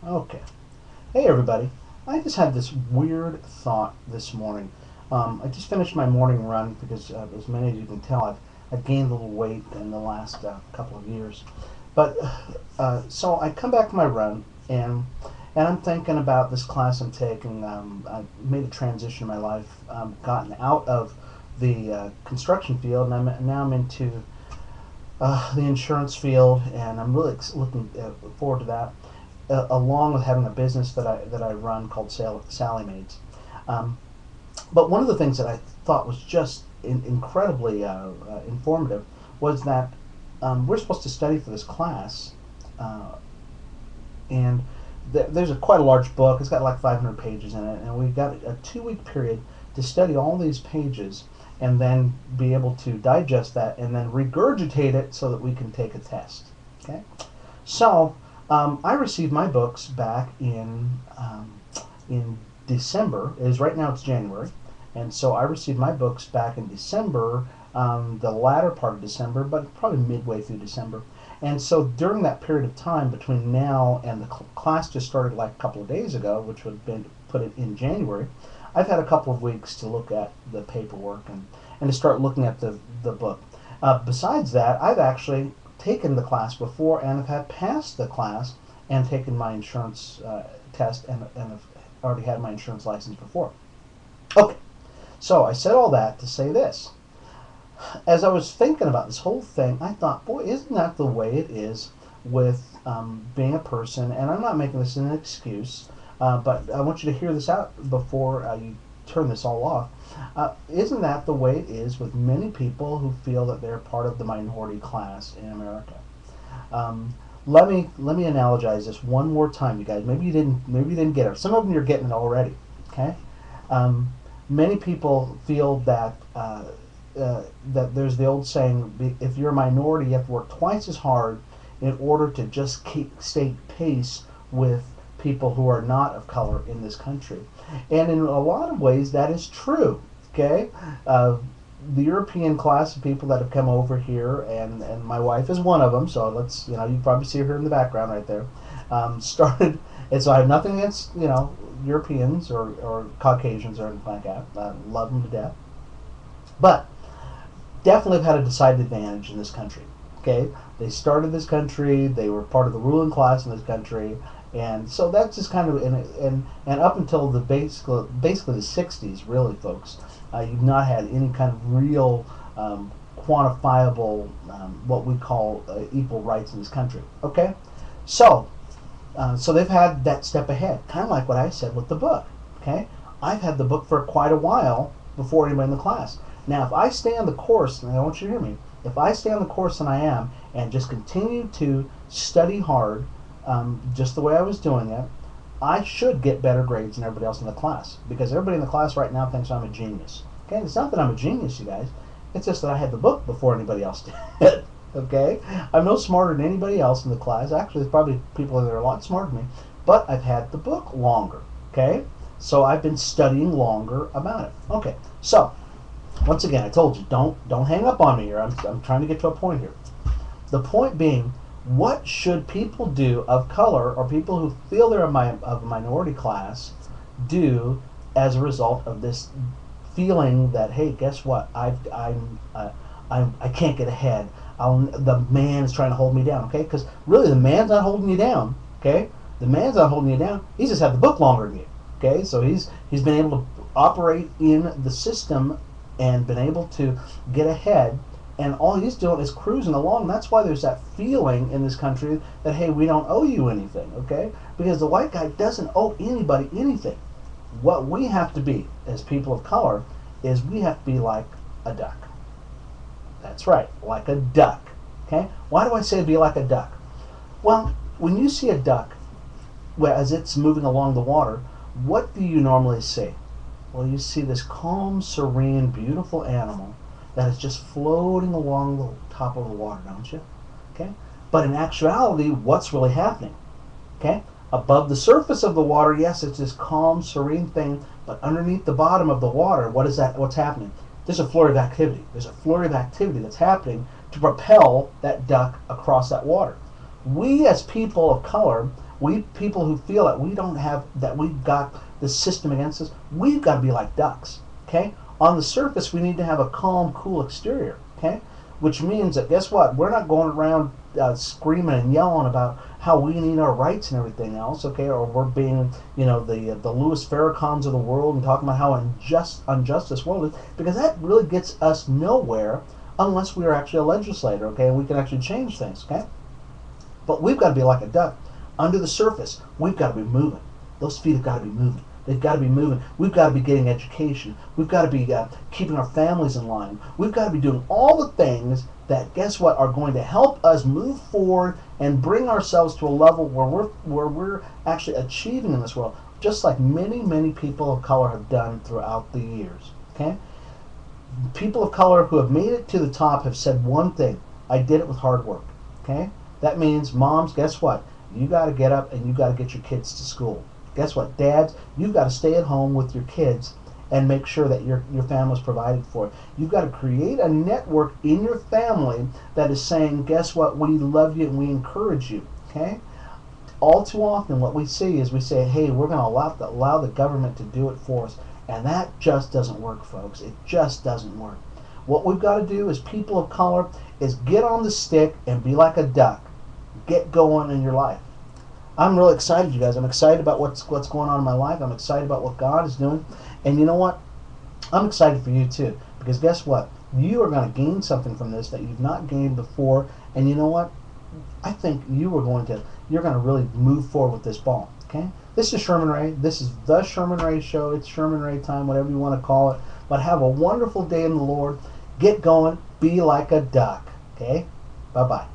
Okay. Hey everybody. I just had this weird thought this morning. I just finished my morning run because, as many as you can tell, I've gained a little weight in the last couple of years. But so I come back from my run and I'm thinking about this class I'm taking. I've made a transition in my life, gotten out of the construction field, and now I'm into the insurance field, and I'm really looking forward to that. Along with having a business that I run called Sally Maids. Um, but one of the things that I thought was just incredibly informative was that we're supposed to study for this class, uh, and there's quite a large book. It's got like 500 pages in it, and we've got a 2 week period to study all these pages and then be able to digest that and then regurgitate it so that we can take a test. Okay, so I received my books back in December. Is right now it's January, and so I received my books back in December, the latter part of December, but probably midway through December. And so during that period of time between now and the class just started like a couple of days ago, which would have been put it in January, I've had a couple of weeks to look at the paperwork and to start looking at the book. Besides that, I've actually taken the class before and have passed the class and taken my insurance test and have already had my insurance license before. Okay, so I said all that to say this. As I was thinking about this whole thing, I thought, boy, isn't that the way it is with being a person? And I'm not making this an excuse, but I want you to hear this out before you turn this all off. Isn't that the way it is with many people who feel that they're part of the minority class in America? Let me analogize this one more time, you guys. Maybe you didn't get it. Some of them you're getting it already. Okay. Many people feel that that there's the old saying: if you're a minority, you have to work twice as hard in order to just stay pace with people who are not of color in this country. And in a lot of ways, that is true. Okay. The European class of people that have come over here, and my wife is one of them, so you can probably see her in the background right there, started, and so I have nothing against, Europeans or Caucasians or anything like that. I love them to death. But definitely have had a decided advantage in this country. Okay? They started this country, they were part of the ruling class in this country, and so that's just kind of, and up until basically the 60s, really, folks, you've not had any kind of real quantifiable, what we call equal rights in this country. Okay? So they've had that step ahead, kind of like what I said with the book. Okay? I've had the book for quite a while before anybody in the class. Now, if I stay on the course, and I want you to hear me, if I stay on the course and I am, and just continue to study hard, just the way I was doing it, I should get better grades than everybody else in the class, because everybody in the class right now thinks I'm a genius. Okay, it's not that I'm a genius, you guys. It's just that I had the book before anybody else did. Okay, I'm no smarter than anybody else in the class. Actually, there's probably people that are a lot smarter than me, but I've had the book longer. Okay, so I've been studying longer about it. Okay, so once again, I told you, don't hang up on me here. I'm trying to get to a point here. The point being, what should people do of color, or people who feel they're of a minority class, do as a result of this feeling that, hey, guess what? I can't get ahead. The man is trying to hold me down. Okay, because really the man's not holding you down. Okay, the man's not holding you down. He's just had the book longer than you. Okay, so he's been able to operate in the system and been able to get ahead, and all he's doing is cruising along. That's why there's that feeling in this country that, hey, we don't owe you anything, okay? Because the white guy doesn't owe anybody anything. What we have to be as people of color is we have to be like a duck. That's right, like a duck, okay? Why do I say be like a duck? Well, when you see a duck, as it's moving along the water, what do you normally see? Well, you see this calm, serene, beautiful animal that is just floating along the top of the water, don't you? Okay? But in actuality, what's really happening? Okay? Above the surface of the water, yes, it's this calm, serene thing, but underneath the bottom of the water, what's happening? There's a flurry of activity. There's a flurry of activity that's happening to propel that duck across that water. We as people of color, We people who feel that we don't have, that we've got the system against us, we've got to be like ducks. Okay? On the surface, we need to have a calm, cool exterior. Okay? Which means that, guess what? We're not going around screaming and yelling about how we need our rights and everything else. Okay? Or we're being, the Louis Farrakhan's of the world and talking about how unjust this world is, because that really gets us nowhere unless we are actually a legislator. Okay? And we can actually change things. Okay? But we've got to be like a duck. Under the surface, we've got to be moving. Those feet have got to be moving. They've got to be moving. We've got to be getting education. We've got to be keeping our families in line. We've got to be doing all the things that, guess what, are going to help us move forward and bring ourselves to a level where we're actually achieving in this world, just like many, many people of color have done throughout the years. Okay? People of color who have made it to the top have said one thing: I did it with hard work. Okay? That means, moms, guess what? You got to get up and you got to get your kids to school. Guess what, dads? You've got to stay at home with your kids and make sure that your family's provided for. You've got to create a network in your family that is saying, guess what? We love you and we encourage you. Okay? All too often, what we see is we say, hey, we're going to allow the government to do it for us, and that just doesn't work, folks. It just doesn't work. What we've got to do as people of color is get on the stick and be like a duck. Get going in your life. I'm really excited, you guys. I'm excited about what's going on in my life. I'm excited about what God is doing. And you know what? I'm excited for you too. Because guess what? You are going to gain something from this that you've not gained before. And you know what? I think you're going to really move forward with this ball. Okay? This is Sherman Ray. This is the Sherman Ray Show. It's Sherman Ray time, whatever you want to call it. But have a wonderful day in the Lord. Get going. Be like a duck. Okay? Bye-bye.